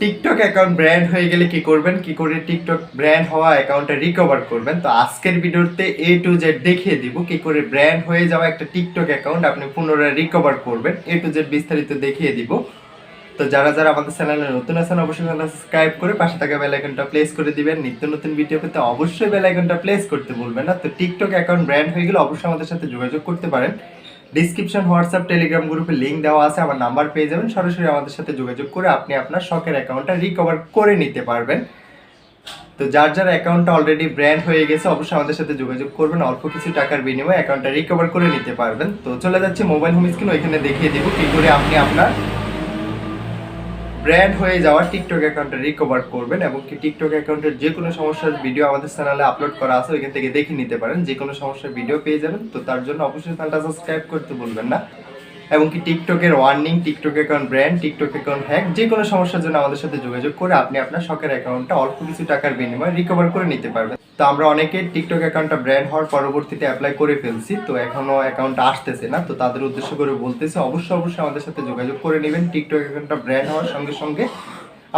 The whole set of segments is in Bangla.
টিকটক অ্যাকাউন্ট ব্র্যান্ড হয়ে গেলে কি করবেন, কি করে টিকটক ব্র্যান্ড হওয়া অ্যাকাউন্টটা রিকভার করবেন। তো আজকের ভিডিওতে A to Z দেখিয়ে দিব কি করে ব্র্যান্ড হয়ে যাওয়া একটা টিকটক অ্যাকাউন্ট আপনি পুনরায় রিকভার করবেন। A to Z বিস্তারিত দেখিয়ে দিব। তো যারা যারা আমাদের চ্যানেলে নতুন আছেন অবশ্যই চ্যানেল সাবস্ক্রাইব করে পাশে থাকা বেল আইকনটা প্রেস করে দিবেন। নিত্য নতুন ভিডিও পেতে অবশ্যই বেল আইকনটা প্রেস করতে ভুলবেন না। তো টিকটক অ্যাকাউন্ট ব্র্যান্ড হয়ে গেলে অবশ্যই আমাদের সাথে যোগাযোগ করতে পারেন। ডিসক্রিপশন হোয়াটসঅ্যাপ টেলিগ্রাম গ্রুপে লিঙ্ক দেওয়া আছে, আমার নাম্বার পেয়ে যাবেন। সরাসরি আমাদের সাথে যোগাযোগ করে আপনি আপনার শখের অ্যাকাউন্টটা রিকভার করে নিতে পারবেন। তো যার যার অ্যাকাউন্টটা অলরেডি ব্র্যান্ড হয়ে গেছে অবশ্যই আমাদের সাথে যোগাযোগ করবেন, অল্প কিছু টাকার বিনিময়ে অ্যাকাউন্টটা রিকভার করে নিতে পারবেন। তো চলে যাচ্ছে মোবাইল হোম স্ক্রিন, ওইখানে দেখিয়ে দিব কি করে আপনি আপনার ব্র্যান্ড হয়ে যাওয়া টিকটক অ্যাকাউন্টটা রিকভার করবেন এবং কি টিকটক অ্যাকাউন্টের যে কোনো সমস্যার ভিডিও আমাদের চ্যানেলে আপলোড করা আছে, ওইখান থেকে দেখে নিতে পারেন। যে কোনো সমস্যার ভিডিও পেয়ে যাবেন। তো তার জন্য অবশ্যই চ্যানেলটা সাবস্ক্রাইব করতে ভুলবেন না। এবং কি টিকটকের warning, TikTok account brand, TikTok account hack, যে কোনো সমস্যার জন্য আমাদের সাথে যোগাযোগ করে আপনি আপনার শখের অ্যাকাউন্টটা অল্প কিছু টাকার বিনিময়ে রিকভার করে নিতে পারবেন। তো আমরা অনেকে টিকটক অ্যাকাউন্টটা ব্র্যান্ড হওয়ার পরবর্তীতে অ্যাপ্লাই করে ফেলছি, তো এখনো অ্যাকাউন্টটা আসতেছে না। তো তাদের উদ্দেশ্য করে বলতেছি অবশ্যই আমাদের সাথে যোগাযোগ করে নেবেন। টিকটক অ্যাকাউন্টটা ব্র্যান্ড হওয়ার সঙ্গে সঙ্গে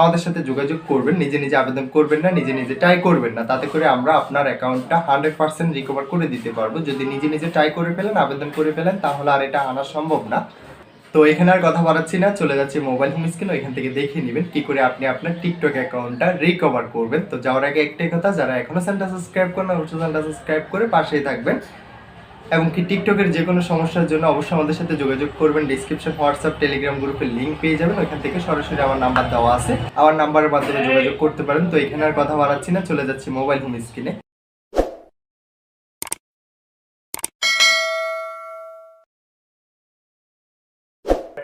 আমাদের সাথে যোগাযোগ করবেন। নিজে নিজে আবেদন করবেন না, নিজে নিজে ট্রাই করবেন না। তাতে করে আমরা আপনার অ্যাকাউন্টটা 100% রিকভার করে দিতে পারবো। যদি নিজে নিজে ট্রাই করে ফেলেন, আবেদন করে ফেলেন, তাহলে আর এটা আনা সম্ভব না। তো এখানে আর কথা বাড়াচ্ছি না, চলে যাচ্ছে মোবাইল হোম স্ক্রিন, ওইখান থেকে দেখে নেবেন কি করে আপনি আপনার টিকটক অ্যাকাউন্টটা রিকভার করবেন। তো যাওয়ার আগে একটাই কথা, যারা এখনো চ্যানেলটা সাবস্ক্রাইব করেন অবশ্যই চ্যানেলটা সাবস্ক্রাইব করে পাশেই থাকবেন। এবং কি টিকটকের যে কোনো সমস্যার জন্য অবশ্যই আমাদের সাথে যোগাযোগ করবেন। ডিসক্রিপশন হোয়াটসঅ্যাপ টেলিগ্রাম গ্রুপের লিঙ্ক পেয়ে যাবেন, ওইখান থেকে সরাসরি আমার নাম্বার দেওয়া আছে, আমার নাম্বারের মাধ্যমে যোগাযোগ করতে পারেন। তো এখানে আর কথা বাড়াচ্ছি না, চলে যাচ্ছি মোবাইল হোম স্ক্রিনে।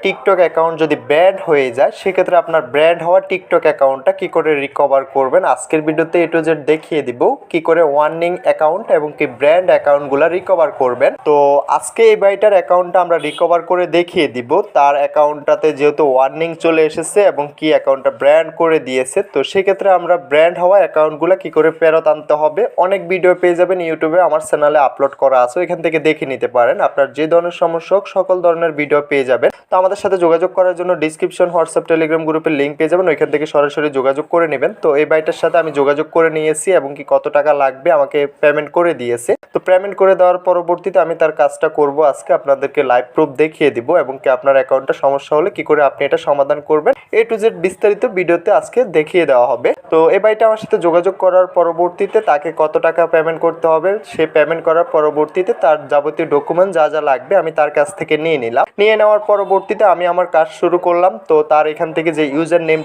টিকটক অ্যাকাউন্ট যদি ব্র্যান্ড হয়ে যায় সেক্ষেত্রে আপনার ব্র্যান্ড হওয়া টিকটক অ্যাকাউন্টটা কি করে রিকভার করবেন আজকের ভিডিওতে A to Z দেখিয়ে দিব কি করে ওয়ার্নিং অ্যাকাউন্ট এবং কি ব্র্যান্ড অ্যাকাউন্টগুলো রিকভার করবেন। তো আজকে এই ভাইটার অ্যাকাউন্টটা আমরা রিকভার করে দেখিয়ে দিব। তার অ্যাকাউন্টটাতে যেহেতু ওয়ার্নিং চলে এসেছে এবং কি অ্যাকাউন্টটা ব্র্যান্ড করে দিয়েছে, তো সেক্ষেত্রে আমরা ব্র্যান্ড হওয়া অ্যাকাউন্টগুলো কি করে ফেরত আনতে হবে অনেক ভিডিও পেয়ে যাবেন ইউটিউবে, আমার চ্যানেলে আপলোড করা আছে, এখান থেকে দেখে নিতে পারেন। আপনার যে ধরনের সমস্যা হোক সকল ধরনের ভিডিও পেয়ে যাবেন। তো আমাদের সাথে যোগাযোগ করার জন্য ডিসক্রিপশন হোয়াটসঅ্যাপ টেলিগ্রাম গ্রুপের লিঙ্ক পেয়ে যাবেন, ওইখান থেকে সরাসরি যোগাযোগ করে নেবেন। তো এই ভাইটার সাথে আমি যোগাযোগ করে নিয়েছি এবং কি কত টাকা লাগবে আমাকে পেমেন্ট করে দিয়েছে। তো পেমেন্ট করে দেওয়ার পরবর্তীতে আমি তার কাজটা করব আজকে, আপনাদেরকে লাইভ প্রুফ দেখিয়ে দিব এবং কি আপনার অ্যাকাউন্টটা সমস্যা হলে কি করে আপনি এটা সমাধান করবেন A to Z বিস্তারিত ভিডিওতে আজকে দেখিয়ে দেওয়া হবে। তো এই ভাইটা আমার সাথে যোগাযোগ করার পরবর্তীতে তাকে কত টাকা পেমেন্ট করতে হবে, সে পেমেন্ট করার পরবর্তীতে তার যাবতীয় ডকুমেন্ট যা যা লাগবে আমি তার কাছ থেকে নিয়ে নিলাম। নিয়ে নেওয়ার পরবর্তীতে আমি আমার কাজ শুরু করলাম। তো তার এখান থেকে যে ইউজার নেমটা